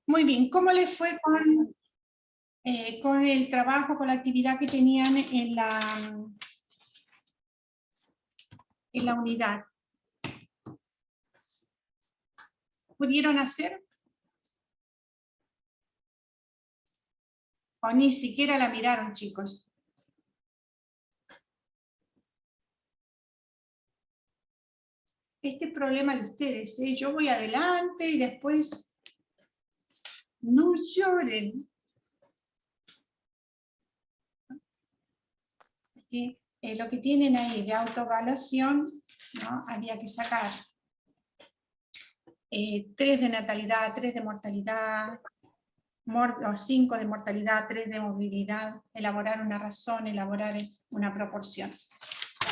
Muy bien, ¿cómo les fue con el trabajo, con la actividad que tenían en la unidad? ¿Pudieron hacer? ¿O ni siquiera la miraron, chicos? Este problema de ustedes, ¿eh? Yo voy adelante y después no lloren. Porque, lo que tienen ahí de autoevaluación, ¿no? Había que sacar 3 de natalidad, 3 de mortalidad, 5 de mortalidad, 3 de movilidad, elaborar una razón, elaborar una proporción.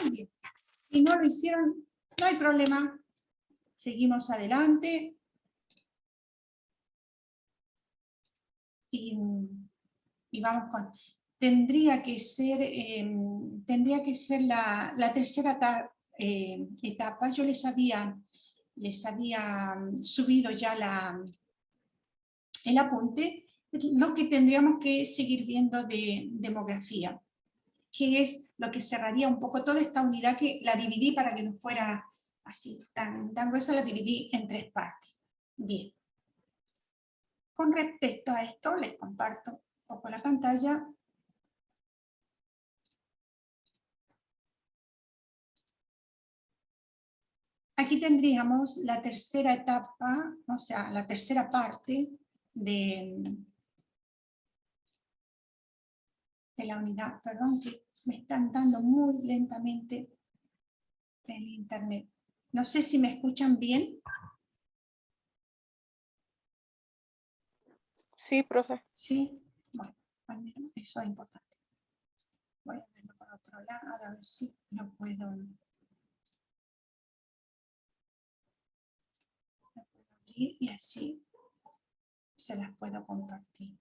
Muy bien. Si no lo hicieron, no hay problema. Seguimos adelante. Y vamos con... Tendría que ser la tercera etapa. Yo les había subido ya el apunte. Lo que tendríamos que seguir viendo de demografía, que es lo que cerraría un poco toda esta unidad, que la dividí para que no fuera así tan gruesa, la dividí en 3 partes. Bien. Con respecto a esto, les comparto un poco la pantalla. Aquí tendríamos la tercera etapa, o sea, la tercera parte de la unidad. Perdón, que me están dando muy lentamente el internet. No sé si me escuchan bien. Sí, profe. Sí, bueno, eso es importante. Voy a verlo por otro lado, a ver si lo puedo abrir y así se las puedo compartir.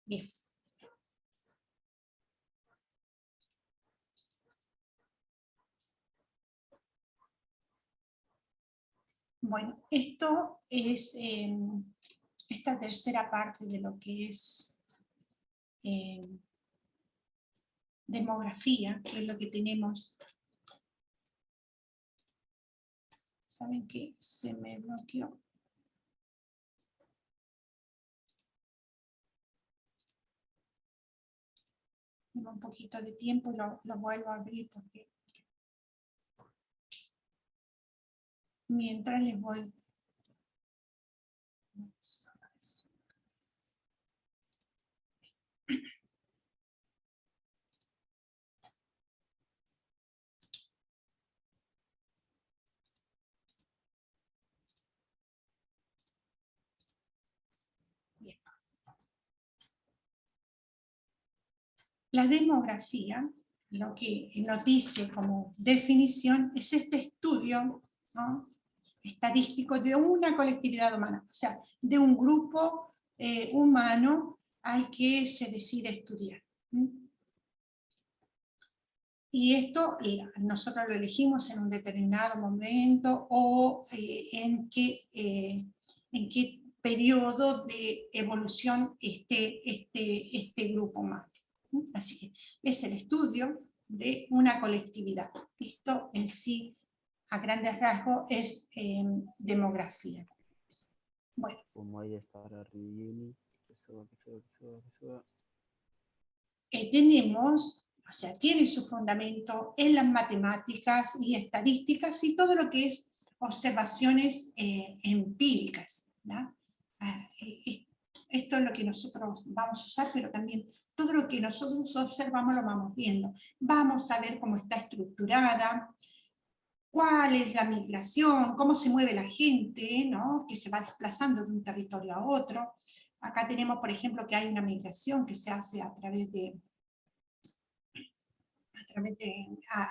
Bien. Bueno, esto es esta tercera parte de lo que es demografía, que es lo que tenemos. ¿Saben qué? Se me bloqueó. Tengo un poquito de tiempo y lo vuelvo a abrir porque mientras les voy... Bien. La demografía, lo que nos dice como definición, es este estudio, ¿no?, estadístico de una colectividad humana, o sea, de un grupo humano al que se decide estudiar. Y esto nosotros lo elegimos en un determinado momento o en qué periodo de evolución esté este grupo humano. Así que es el estudio de una colectividad. Esto en sí, a grandes rasgos, es demografía. Bueno. Tenemos, o sea, tiene su fundamento en las matemáticas y estadísticas y todo lo que es observaciones empíricas, ¿no? Esto es lo que nosotros vamos a usar, pero también todo lo que nosotros observamos lo vamos viendo. Vamos a ver cómo está estructurada, cuál es la migración, cómo se mueve la gente, ¿no?, que se va desplazando de un territorio a otro. Acá tenemos, por ejemplo, que hay una migración que se hace a través de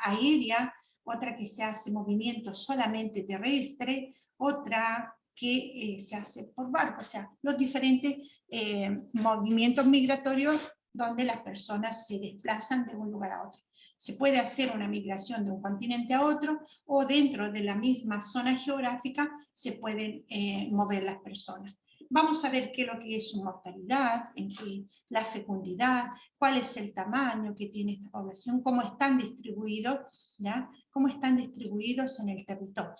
aérea, otra que se hace movimiento solamente terrestre, otra que se hace por barco, o sea, los diferentes movimientos migratorios donde las personas se desplazan de un lugar a otro. Se puede hacer una migración de un continente a otro, o dentro de la misma zona geográfica se pueden mover las personas. Vamos a ver qué es lo que es su mortalidad, la fecundidad, cuál es el tamaño que tiene esta población, cómo están distribuidos, ¿ya? Cómo están distribuidos en el territorio.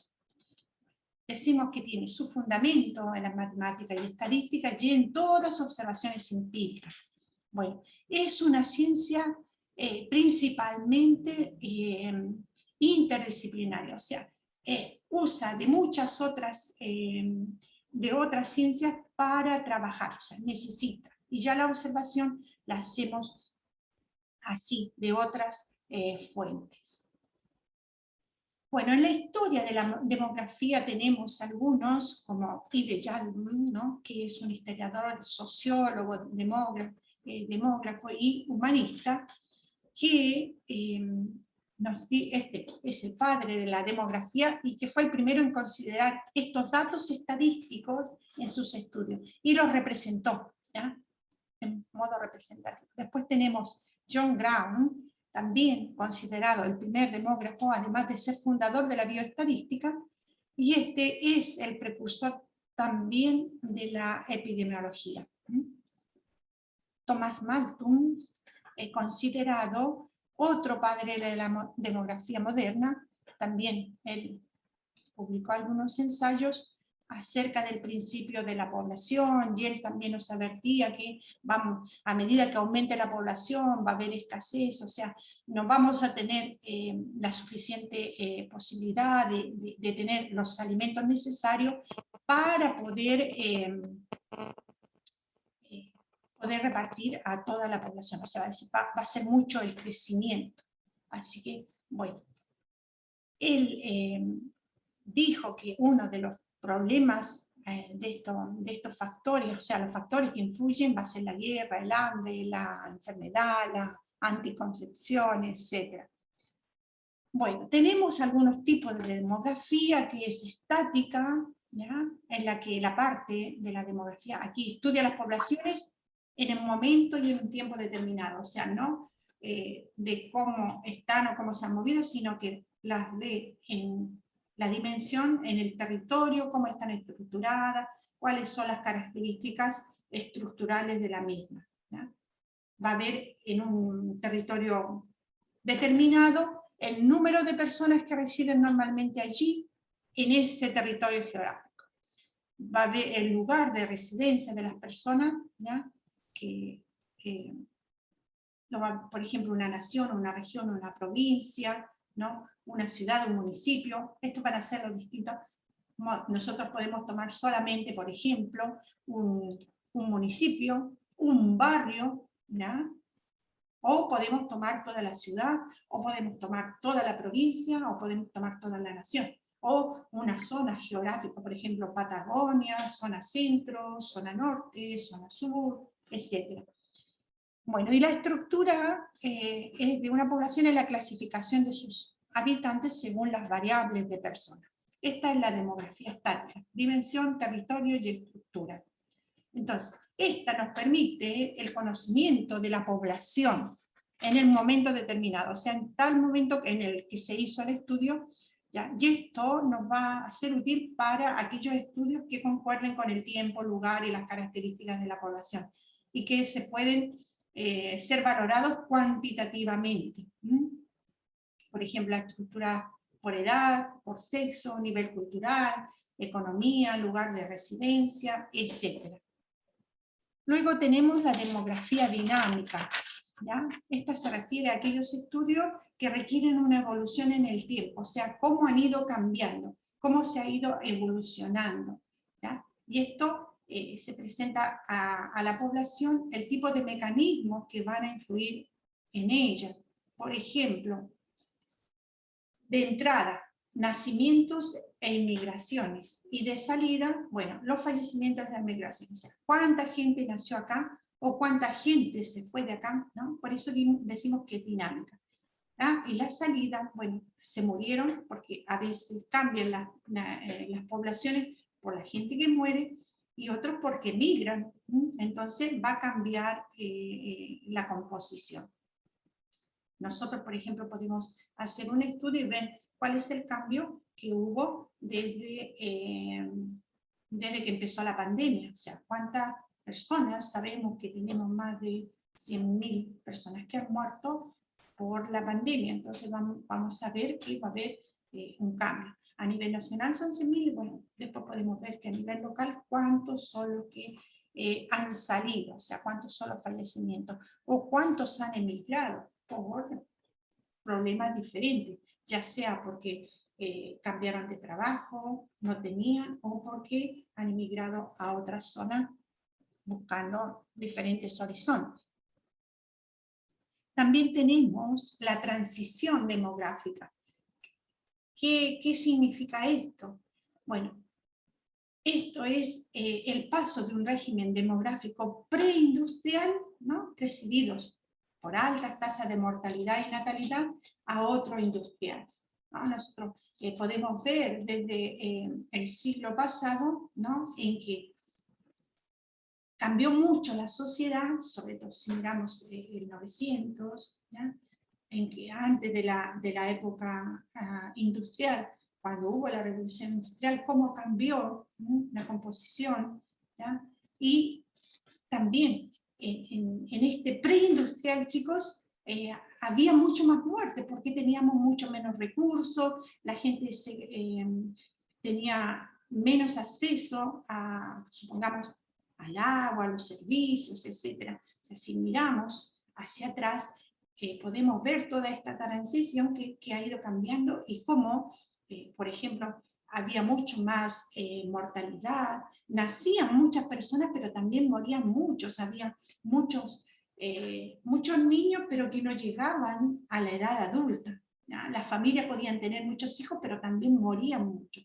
Decimos que tiene su fundamento en las matemáticas y estadísticas y en todas las observaciones empíricas. Bueno, es una ciencia principalmente interdisciplinaria, o sea, usa de muchas otras ciencias para trabajar, o sea, necesita. Y ya la observación la hacemos así, de otras fuentes. Bueno, en la historia de la demografía tenemos algunos, como Ide Yalom, ¿no?, que es un historiador, sociólogo, demógrafo y humanista, que es el padre de la demografía y que fue el primero en considerar estos datos estadísticos en sus estudios y los representó, ¿ya?, en modo representativo. Después tenemos John Brown, también considerado el primer demógrafo, además de ser fundador de la bioestadística, y este es el precursor también de la epidemiología. Thomas Malthus, considerado otro padre de la demografía moderna, también él publicó algunos ensayos acerca del principio de la población, y él también nos advertía que a medida que aumente la población va a haber escasez, o sea, no vamos a tener la suficiente posibilidad de tener los alimentos necesarios para poder repartir a toda la población, o sea, va a ser mucho el crecimiento. Así que, bueno, él dijo que uno de los problemas de estos factores, o sea, los factores que influyen va a ser la guerra, el hambre, la enfermedad, la anticoncepción, etc. Bueno, tenemos algunos tipos de demografía que es estática, ¿ya?, en la que la parte de la demografía aquí estudia las poblaciones en el momento y en un tiempo determinado, o sea, no de cómo están o cómo se han movido, sino que las ve en la dimensión, en el territorio, cómo están estructuradas, cuáles son las características estructurales de la misma, ¿ya? Va a ver en un territorio determinado el número de personas que residen normalmente allí, en ese territorio geográfico. Va a ver el lugar de residencia de las personas, ¿ya?, por ejemplo, una nación, una región, una provincia, ¿no?, una ciudad, un municipio. Estos van a ser los distintos. Nosotros podemos tomar solamente, por ejemplo, un municipio, un barrio, ¿ya?, o podemos tomar toda la ciudad, o podemos tomar toda la provincia, o podemos tomar toda la nación, o una zona geográfica, por ejemplo, Patagonia, zona centro, zona norte, zona sur, etc. Bueno, y la estructura es de una población en la clasificación de sus habitantes según las variables de personas. Esta es la demografía estática: dimensión, territorio y estructura. Entonces, esta nos permite el conocimiento de la población en el momento determinado, o sea, en tal momento en el que se hizo el estudio, ¿ya? Y esto nos va a ser útil para aquellos estudios que concuerden con el tiempo, lugar y las características de la población, y que se pueden ser valorados cuantitativamente. Por ejemplo, la estructura por edad, por sexo, nivel cultural, economía, lugar de residencia, etc. Luego tenemos la demografía dinámica, ¿ya? Esta se refiere a aquellos estudios que requieren una evolución en el tiempo, o sea, cómo han ido cambiando, cómo se ha ido evolucionando, ¿ya? Y esto se presenta a la población, el tipo de mecanismos que van a influir en ella. Por ejemplo, de entrada, nacimientos e inmigraciones, y de salida, bueno, los fallecimientos y las migraciones. O sea, ¿cuánta gente nació acá o cuánta gente se fue de acá? ¿No? Por eso decimos que es dinámica. ¿Ah? Y la salida, bueno, se murieron porque a veces cambian las poblaciones por la gente que muere, y otros porque migran. Entonces va a cambiar la composición. Nosotros, por ejemplo, podemos hacer un estudio y ver cuál es el cambio que hubo desde que empezó la pandemia. O sea, cuántas personas, sabemos que tenemos más de 100.000 personas que han muerto por la pandemia. Entonces vamos a ver que va a haber un cambio. A nivel nacional son 100.000, y bueno, después podemos ver que a nivel local cuántos son los que han salido, o sea, cuántos son los fallecimientos, o cuántos han emigrado por problemas diferentes, ya sea porque cambiaron de trabajo, no tenían, o porque han emigrado a otra zona buscando diferentes horizontes. También tenemos la transición demográfica. ¿Qué significa esto? Bueno, esto es el paso de un régimen demográfico preindustrial, ¿no?, presididos por altas tasas de mortalidad y natalidad, a otro industrial, ¿no? Nosotros podemos ver desde el siglo pasado, ¿no?, en que cambió mucho la sociedad, sobre todo si miramos el 900, ¿ya?, en que antes de la época industrial, cuando hubo la revolución industrial, cómo cambió la composición, ¿ya? Y también en este preindustrial, chicos, había mucho más muerte, porque teníamos mucho menos recursos, la gente tenía menos acceso a, supongamos, al agua, a los servicios, etc. O sea, si miramos hacia atrás, podemos ver toda esta transición que ha ido cambiando, y cómo, por ejemplo, había mucho más mortalidad, nacían muchas personas, pero también morían muchos, había muchos niños, pero que no llegaban a la edad adulta, ¿ya? Las familias podían tener muchos hijos, pero también morían muchos.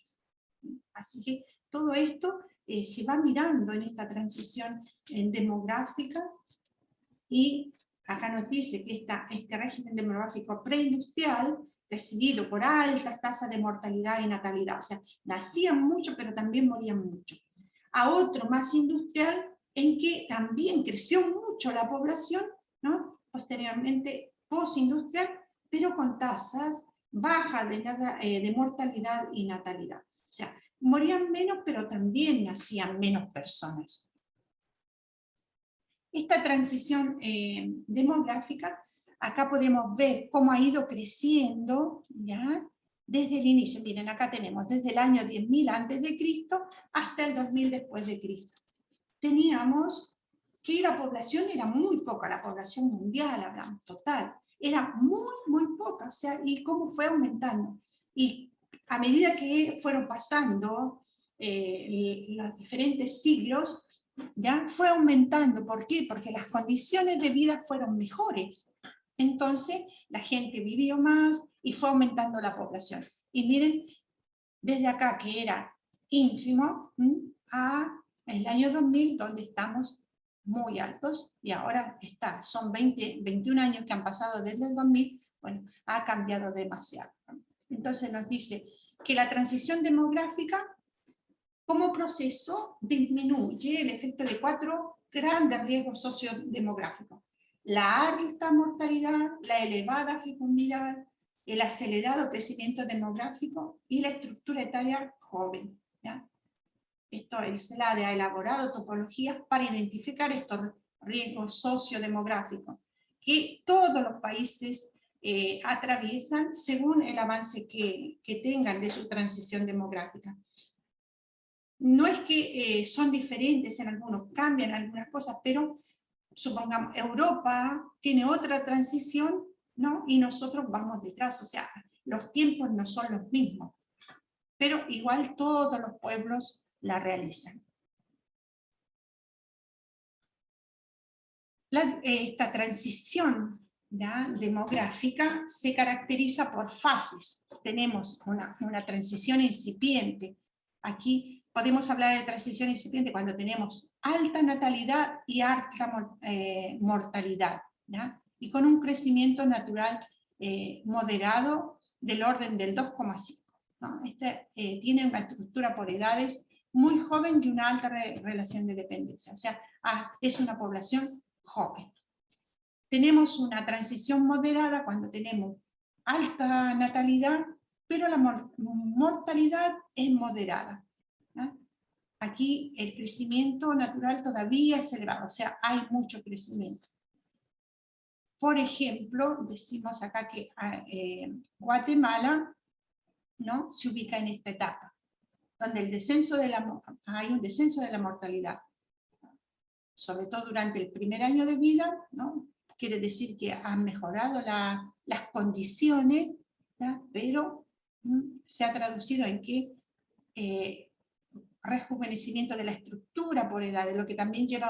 Así que todo esto se va mirando en esta transición demográfica, y acá nos dice que este régimen demográfico preindustrial, presidido por altas tasas de mortalidad y natalidad, o sea, nacían mucho, pero también morían mucho. A otro más industrial, en que también creció mucho la población, ¿no?, posteriormente postindustrial, pero con tasas bajas de mortalidad y natalidad. O sea, morían menos, pero también nacían menos personas. Esta transición demográfica, acá podemos ver cómo ha ido creciendo, ¿ya?, desde el inicio. Miren, acá tenemos desde el año 10.000 antes de Cristo hasta el 2000 después de Cristo. Teníamos que la población era muy poca, la población mundial, hablamos, total, era muy, muy poca, o sea, y cómo fue aumentando. Y a medida que fueron pasando los diferentes siglos, ya fue aumentando. ¿Por qué? Porque las condiciones de vida fueron mejores. Entonces la gente vivió más y fue aumentando la población. Y miren, desde acá, que era ínfimo, a el año 2000, donde estamos muy altos, y ahora son 21 años que han pasado desde el 2000, bueno, ha cambiado demasiado. Entonces nos dice que la transición demográfica, como proceso, disminuye el efecto de 4 grandes riesgos sociodemográficos: la alta mortalidad, la elevada fecundidad, el acelerado crecimiento demográfico y la estructura etaria joven, ¿ya? Esto es, la ha elaborado topologías para identificar estos riesgos sociodemográficos que todos los países atraviesan según el avance que tengan de su transición demográfica. No es que son diferentes en algunos, cambian algunas cosas, pero supongamos Europa tiene otra transición, ¿no?, y nosotros vamos detrás, o sea, los tiempos no son los mismos, pero igual todos los pueblos la realizan. Esta transición, ¿ya?, demográfica se caracteriza por fases. Tenemos una transición incipiente. Aquí podemos hablar de transición incipiente cuando tenemos alta natalidad y alta mortalidad, ¿ya?, y con un crecimiento natural moderado del orden del 2,5. ¿no? Tiene una estructura por edades muy joven y una alta relación de dependencia. O sea, es una población joven. Tenemos una transición moderada cuando tenemos alta natalidad, pero la mortalidad es moderada. ¿No? Aquí el crecimiento natural todavía es elevado, o sea, hay mucho crecimiento. Por ejemplo, decimos acá que Guatemala, ¿no?, se ubica en esta etapa, donde hay un descenso de la mortalidad, sobre todo durante el primer año de vida, ¿no? Quiere decir que han mejorado las condiciones, ¿ya? Pero se ha traducido en que rejuvenecimiento de la estructura por edades, lo que también lleva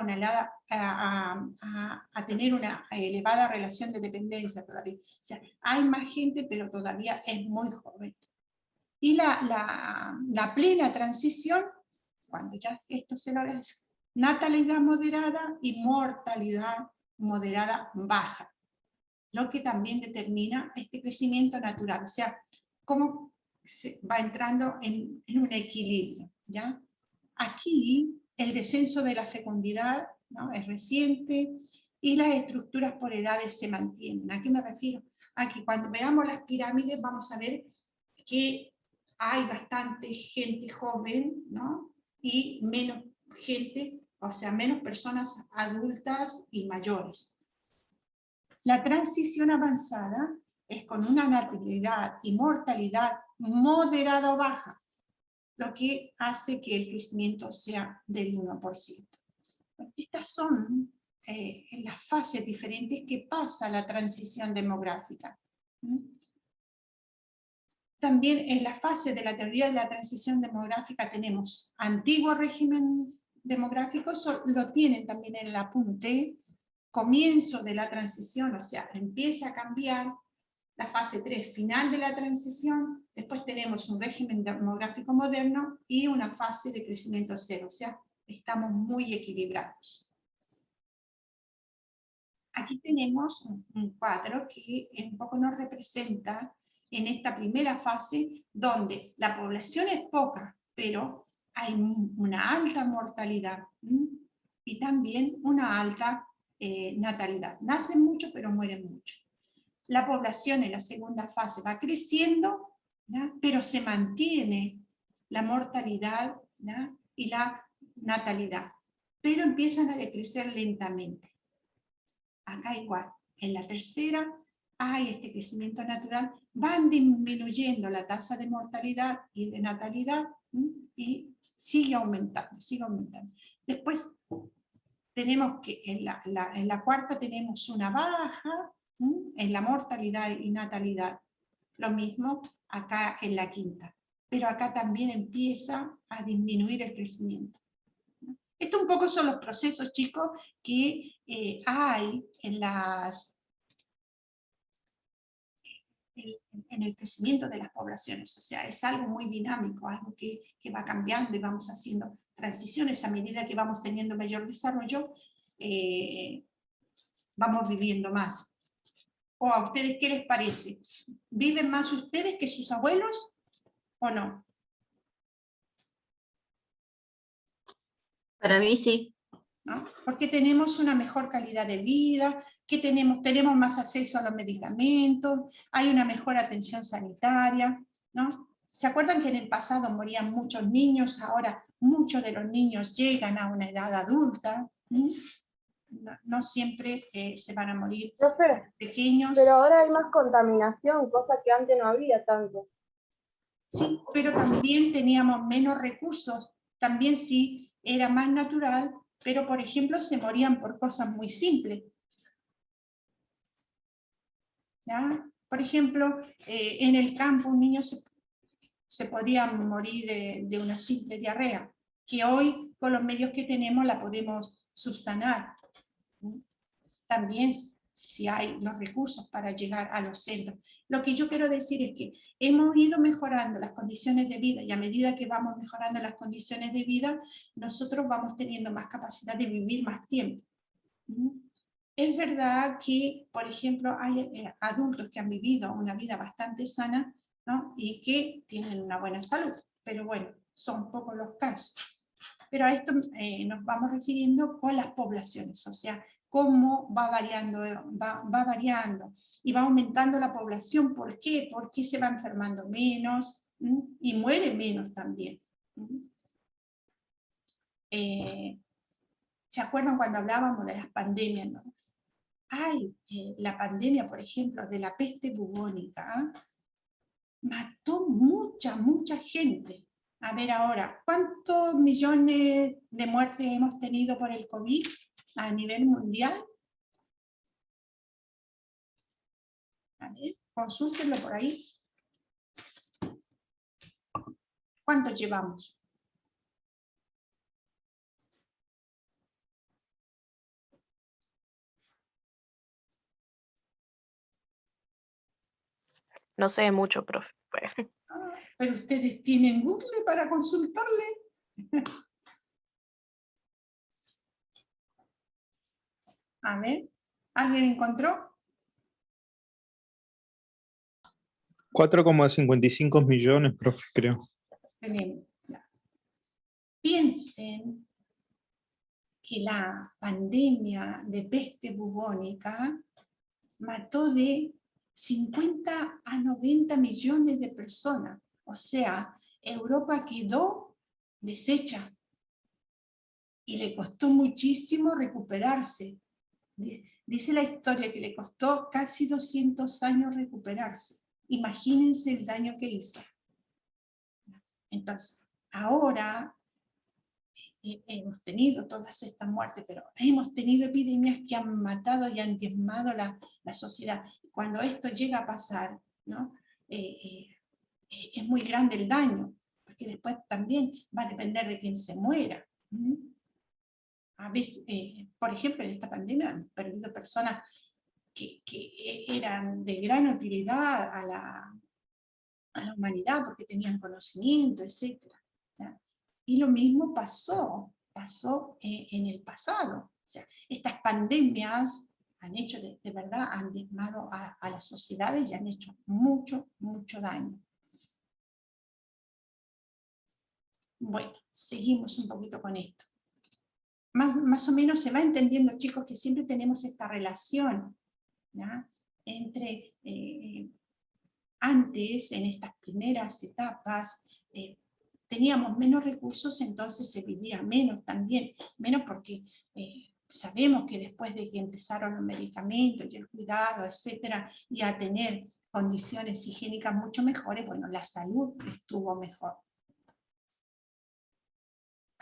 a tener una elevada relación de dependencia todavía. O sea, hay más gente, pero todavía es muy joven. Y la plena transición, cuando ya esto se logra, es natalidad moderada y mortalidad moderada baja, lo que también determina este crecimiento natural, o sea, cómo se va entrando en un equilibrio, ¿ya? Aquí el descenso de la fecundidad, ¿no?, es reciente y las estructuras por edades se mantienen. ¿A qué me refiero? Aquí cuando veamos las pirámides vamos a ver que hay bastante gente joven, ¿no?, y menos gente, o sea, menos personas adultas y mayores. La transición avanzada es con una natalidad y mortalidad moderada o baja, lo que hace que el crecimiento sea del 1%. Estas son las fases diferentes que pasa la transición demográfica. También en la fase de la teoría de la transición demográfica tenemos antiguo régimen demográfico, lo tienen también en el apunte, comienzo de la transición, o sea, empieza a cambiar, la fase 3, final de la transición, después tenemos un régimen demográfico moderno y una fase de crecimiento cero, o sea, estamos muy equilibrados. Aquí tenemos un cuadro que un poco nos representa en esta primera fase, donde la población es poca, pero hay una alta mortalidad y también una alta natalidad. Nacen mucho, pero mueren mucho. La población en la segunda fase va creciendo, ¿ya?, pero se mantiene la mortalidad, ¿ya?, y la natalidad, pero empiezan a decrecer lentamente. Acá igual, en la tercera hay este crecimiento natural, van disminuyendo la tasa de mortalidad y de natalidad y sigue aumentando, sigue aumentando. Después tenemos que en la cuarta tenemos una baja en la mortalidad y natalidad. Lo mismo acá en la quinta. Pero acá también empieza a disminuir el crecimiento. Esto un poco son los procesos, chicos, que hay en el crecimiento de las poblaciones. O sea, es algo muy dinámico, algo que va cambiando y vamos haciendo transiciones a medida que vamos teniendo mayor desarrollo, vamos viviendo más. ¿O a ustedes qué les parece? ¿Viven más ustedes que sus abuelos o no? Para mí sí. ¿No? Porque tenemos una mejor calidad de vida, que tenemos más acceso a los medicamentos, hay una mejor atención sanitaria, ¿no? ¿Se acuerdan que en el pasado morían muchos niños? Ahora muchos de los niños llegan a una edad adulta, no siempre se van a morir pequeños. Pero ahora hay más contaminación, cosa que antes no había tanto. Sí, pero también teníamos menos recursos, también sí era más natural, pero por ejemplo se morían por cosas muy simples. ¿Ya? Por ejemplo, en el campo un niño se podía morir de una simple diarrea, que hoy con los medios que tenemos la podemos subsanar. También si hay los recursos para llegar a los centros. Lo que yo quiero decir es que hemos ido mejorando las condiciones de vida y a medida que vamos mejorando las condiciones de vida, nosotros vamos teniendo más capacidad de vivir más tiempo. Es verdad que, por ejemplo, hay adultos que han vivido una vida bastante sana, ¿no?, y que tienen una buena salud, pero bueno, son pocos los casos. Pero a esto nos vamos refiriendo con las poblaciones, o sea, cómo va variando, va variando y va aumentando la población. ¿Por qué? Porque se va enfermando menos y muere menos también. ¿Se acuerdan cuando hablábamos de las pandemias, no? La pandemia, por ejemplo, de la peste bubónica, mató mucha gente. A ver ahora, ¿cuántos millones de muertes hemos tenido por el COVID a nivel mundial? A ver, consúltenlo por ahí. ¿Cuántos llevamos? No sé mucho, profe. Pero ustedes tienen Google para consultarle. A ver, ¿alguien encontró? 4,55 millones, profe, creo. Piensen que la pandemia de peste bubónica mató de 50 a 90 millones de personas. O sea, Europa quedó deshecha y le costó muchísimo recuperarse. Dice la historia que le costó casi 200 años recuperarse. Imagínense el daño que hizo. Entonces, ahora hemos tenido todas estas muertes, pero hemos tenido epidemias que han matado y han diezmado la sociedad. Cuando esto llega a pasar, ¿no? Es muy grande el daño, porque después también va a depender de quién se muera. A veces, por ejemplo, en esta pandemia han perdido personas que eran de gran utilidad a la humanidad porque tenían conocimiento, etc. ¿Ya? Y lo mismo pasó en el pasado. O sea, estas pandemias han hecho, de verdad, han diezmado a las sociedades y han hecho mucho daño. Bueno, seguimos un poquito con esto. Más o menos se va entendiendo, chicos, que siempre tenemos esta relación, ¿ya? Entre, antes, en estas primeras etapas, teníamos menos recursos, entonces se vivía menos también, menos porque sabemos que después de que empezaron los medicamentos y el cuidado, etcétera, y a tener condiciones higiénicas mucho mejores, bueno, la salud estuvo mejor.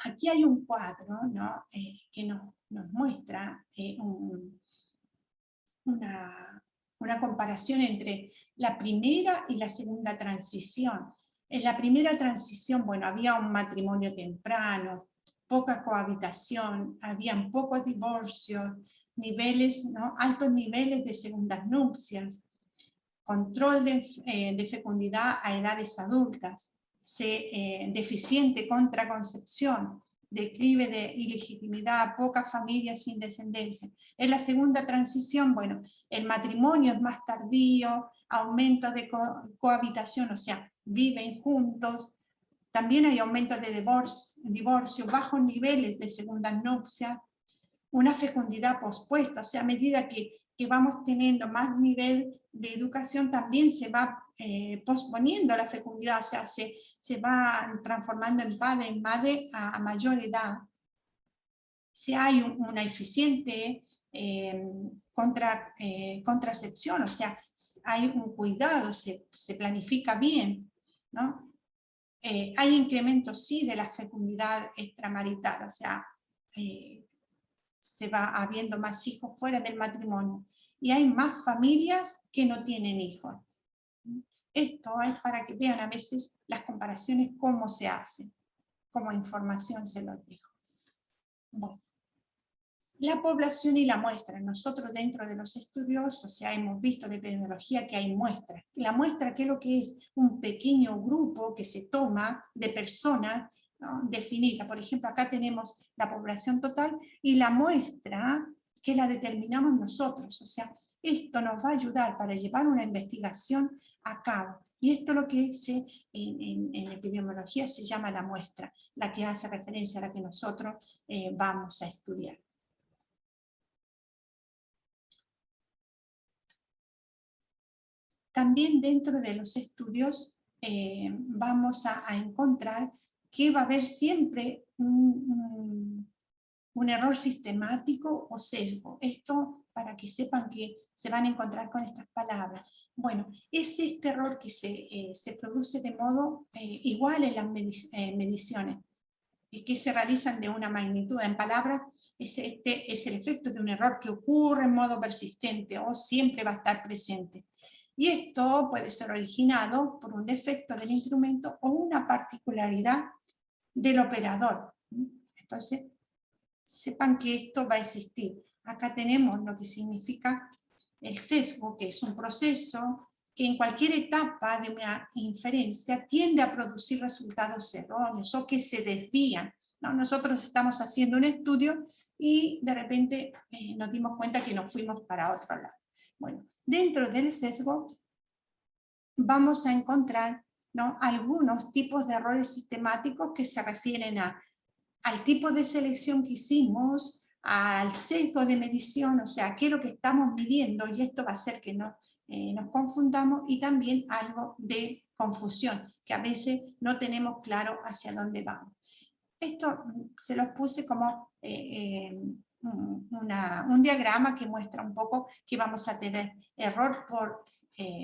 Aquí hay un cuadro, ¿no? Que nos muestra una comparación entre la primera y la segunda transición. En la primera transición, bueno, había un matrimonio temprano, poca cohabitación, habían pocos divorcios, niveles, ¿no? Altos niveles de segundas nupcias, control de fecundidad a edades adultas, deficiente contraconcepción, declive de ilegitimidad, pocas familias sin descendencia. En la segunda transición, bueno, el matrimonio es más tardío, aumento de cohabitación, o sea, viven juntos, también hay aumentos de divorcio, bajos niveles de segundas nupcias, una fecundidad pospuesta, o sea, a medida que vamos teniendo más nivel de educación, también se va posponiendo la fecundidad, o sea, se va transformando en padre, en madre a mayor edad. Si hay una eficiente contracepción, o sea, hay un cuidado, se planifica bien, ¿no? Hay incrementos, sí, de la fecundidad extramarital, o sea, se va habiendo más hijos fuera del matrimonio. Y hay más familias que no tienen hijos. Esto es para que vean a veces las comparaciones, cómo se hacen. Como información se los dejo. Bueno. La población y la muestra. Nosotros dentro de los estudios, o sea, hemos visto de epidemiología que hay muestras. La muestra, ¿qué es lo que es? Un pequeño grupo que se toma de personas, ¿no? Definida. Por ejemplo, acá tenemos la población total y la muestra que la determinamos nosotros. O sea, esto nos va a ayudar para llevar una investigación a cabo. Y esto lo que en epidemiología se llama la muestra, la que hace referencia a la que nosotros vamos a estudiar. También dentro de los estudios vamos a encontrar que va a haber siempre un error sistemático o sesgo. Esto para que sepan que se van a encontrar con estas palabras. Bueno, es este error que se produce de modo igual en las mediciones, y que se realizan de una magnitud. En palabras, es el efecto de un error que ocurre en modo persistente o siempre va a estar presente. Y esto puede ser originado por un defecto del instrumento o una particularidad del operador. Entonces, sepan que esto va a existir. Acá tenemos lo que significa el sesgo, que es un proceso que en cualquier etapa de una inferencia tiende a producir resultados erróneos o que se desvían, ¿no? Nosotros estamos haciendo un estudio y de repente nos dimos cuenta que nos fuimos para otro lado. Bueno, dentro del sesgo vamos a encontrar, ¿no?, algunos tipos de errores sistemáticos que se refieren al tipo de selección que hicimos, al sesgo de medición, o sea, qué es lo que estamos midiendo, y esto va a hacer que nos confundamos, y también algo de confusión, que a veces no tenemos claro hacia dónde vamos. Esto se los puse como un diagrama que muestra un poco que vamos a tener error por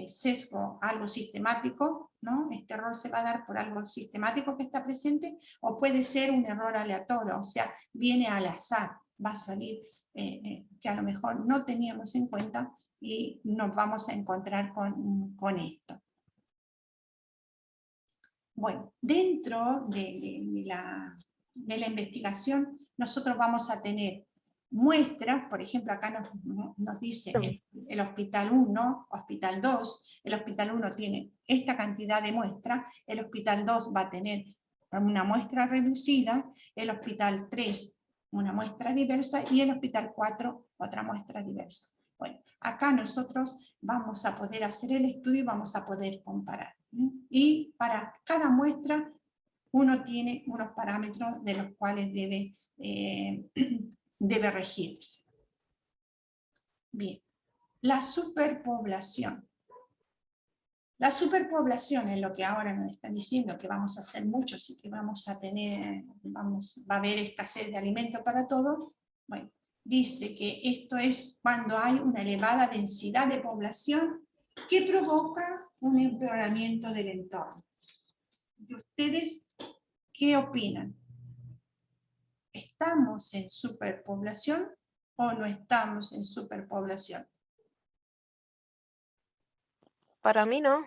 sesgo, algo sistemático, ¿no? Este error se va a dar por algo sistemático que está presente, o puede ser un error aleatorio, o sea, viene al azar, va a salir que a lo mejor no teníamos en cuenta y nos vamos a encontrar con esto. Bueno, dentro de la investigación nosotros vamos a tener muestras, por ejemplo acá nos dice el hospital 1, hospital 2, el hospital 1 tiene esta cantidad de muestras, el hospital 2 va a tener una muestra reducida, el hospital 3 una muestra diversa y el hospital 4 otra muestra diversa. Bueno, acá nosotros vamos a poder hacer el estudio y vamos a poder comparar. Y para cada muestra uno tiene unos parámetros de los cuales debe regirse. Bien, la superpoblación. La superpoblación es lo que ahora nos están diciendo, que vamos a hacer muchos y que vamos a tener, va a haber escasez de alimentos para todos. Bueno, dice que esto es cuando hay una elevada densidad de población que provoca un empeoramiento del entorno. ¿Y ustedes qué opinan? ¿Estamos en superpoblación o no estamos en superpoblación? Para mí no.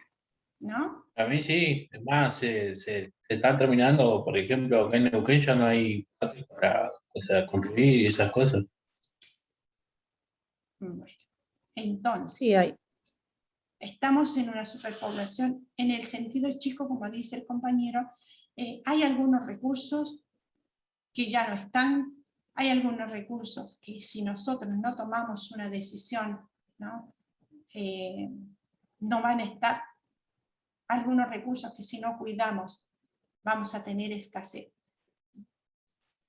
¿No? A mí sí, es más, se están terminando, por ejemplo, acá en Neuquén ya no hay patios para, o sea, construir y esas cosas. Bueno, entonces, Sí hay. estamos en una superpoblación en el sentido chico, como dice el compañero, hay algunos recursos que ya no están, hay algunos recursos que si nosotros no tomamos una decisión, ¿no? No van a estar, algunos recursos que si no cuidamos vamos a tener escasez.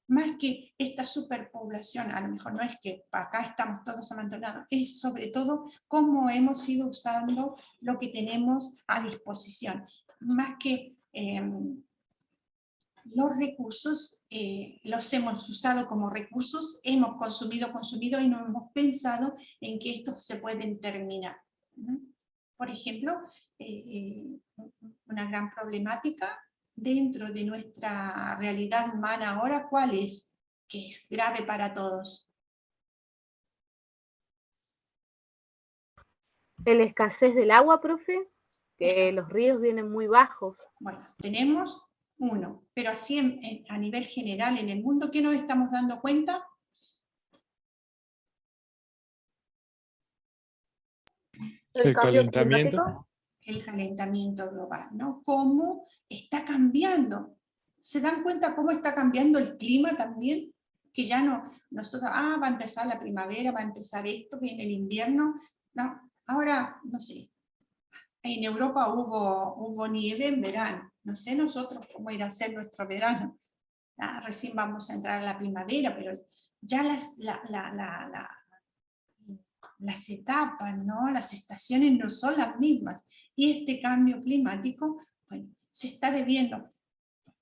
Más que esta superpoblación, a lo mejor no es que acá estamos todos amontonados, es sobre todo cómo hemos ido usando lo que tenemos a disposición. Más que los recursos, los hemos usado como recursos, hemos consumido y no hemos pensado en que estos se pueden terminar. Por ejemplo, una gran problemática dentro de nuestra realidad humana ahora, ¿cuál es? Que es grave para todos. La escasez del agua, profe, que los ríos vienen muy bajos. Bueno, tenemos uno, pero así a nivel general en el mundo, ¿qué nos estamos dando cuenta? El calentamiento. El calentamiento global, ¿no? Cómo está cambiando. ¿Se dan cuenta cómo está cambiando el clima también? Que ya no, nosotros, va a empezar la primavera, va a empezar esto, viene el invierno, no, ahora, no sé, En Europa hubo nieve en verano. No sé nosotros cómo irá a ser nuestro verano. Recién vamos a entrar a la primavera, pero ya las etapas, ¿no? Las estaciones no son las mismas. Y este cambio climático, bueno, se está debiendo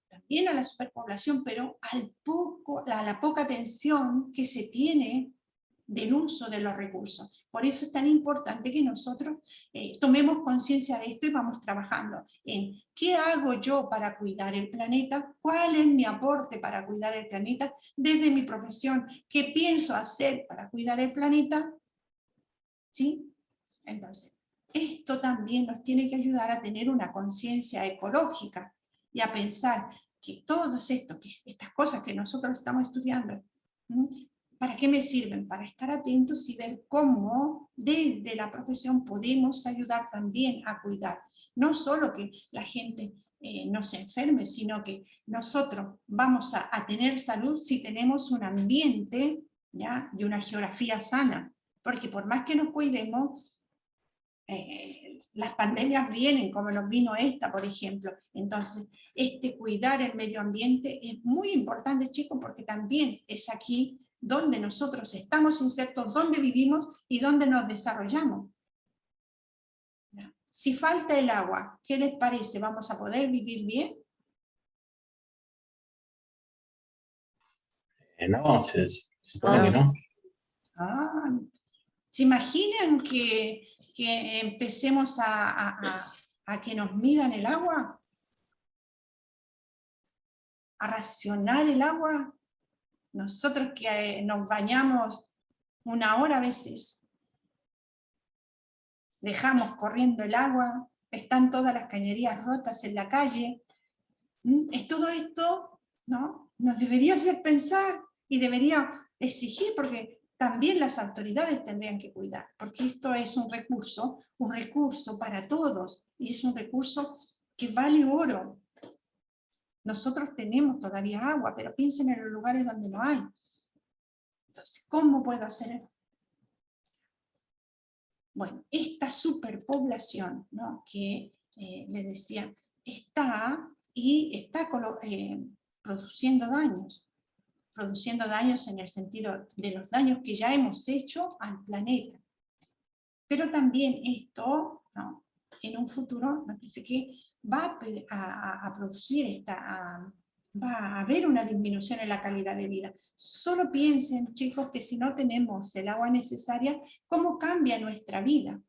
también a la superpoblación, pero a la poca atención que se tiene del uso de los recursos. Por eso es tan importante que nosotros tomemos conciencia de esto y vamos trabajando en qué hago yo para cuidar el planeta, cuál es mi aporte para cuidar el planeta desde mi profesión, qué pienso hacer para cuidar el planeta, ¿sí? Entonces, esto también nos tiene que ayudar a tener una conciencia ecológica y a pensar que estas cosas que nosotros estamos estudiando, ¿para qué me sirven? Para estar atentos y ver cómo desde la profesión podemos ayudar también a cuidar. No solo que la gente no se enferme, sino que nosotros vamos a tener salud si tenemos un ambiente, ¿ya? Y una geografía sana. Porque por más que nos cuidemos, las pandemias vienen, como nos vino esta, por ejemplo. Entonces, cuidar el medio ambiente es muy importante, chicos, porque también es aquí donde nosotros estamos insertos, donde vivimos y donde nos desarrollamos. Si falta el agua, ¿qué les parece? ¿Vamos a poder vivir bien? No, se supone que no. ¿Se imaginan que empecemos a que nos midan el agua? ¿A racionar el agua? Nosotros que nos bañamos 1 hora a veces, dejamos corriendo el agua, están todas las cañerías rotas en la calle. Es todo esto, ¿no? Nos debería hacer pensar y debería exigir, porque también las autoridades tendrían que cuidar, porque esto es un recurso para todos, y es un recurso que vale oro. Nosotros tenemos todavía agua, pero piensen en los lugares donde no hay. Entonces, ¿cómo puedo hacer? Bueno, esta superpoblación, ¿no? Que les decía, está produciendo daños en el sentido de los daños que ya hemos hecho al planeta. Pero también esto, ¿no? En un futuro, me parece que va a producir va a haber una disminución en la calidad de vida. Solo piensen, chicos, que si no tenemos el agua necesaria, ¿cómo cambia nuestra vida?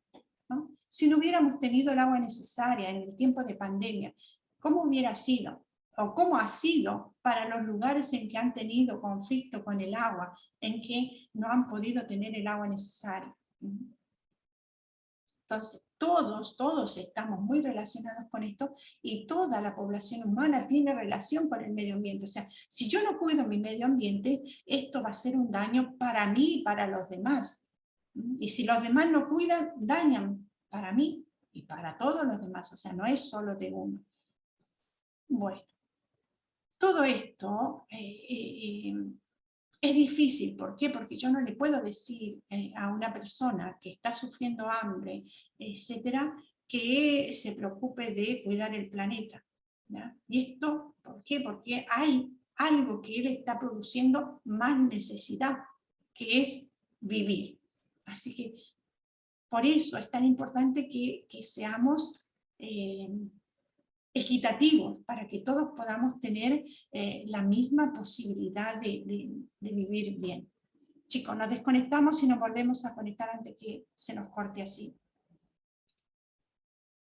¿No? Si no hubiéramos tenido el agua necesaria en el tiempo de pandemia, ¿cómo hubiera sido? ¿O cómo ha sido para los lugares en que han tenido conflicto con el agua, en que no han podido tener el agua necesaria? Entonces, todos estamos muy relacionados con esto, y toda la población humana tiene relación con el medio ambiente. O sea, si yo no cuido mi medio ambiente, esto va a ser un daño para mí y para los demás. Y si los demás no cuidan, dañan para mí y para todos los demás. O sea, no es solo de uno. Bueno, todo esto es difícil. ¿Por qué? Porque yo no le puedo decir a una persona que está sufriendo hambre, etcétera, que se preocupe de cuidar el planeta, ¿ya? ¿Y esto por qué? Porque hay algo que él está produciendo más necesidad, que es vivir. Así que por eso es tan importante que seamos equitativos, para que todos podamos tener la misma posibilidad de vivir bien. Chicos, nos desconectamos y nos volvemos a conectar antes que se nos corte así.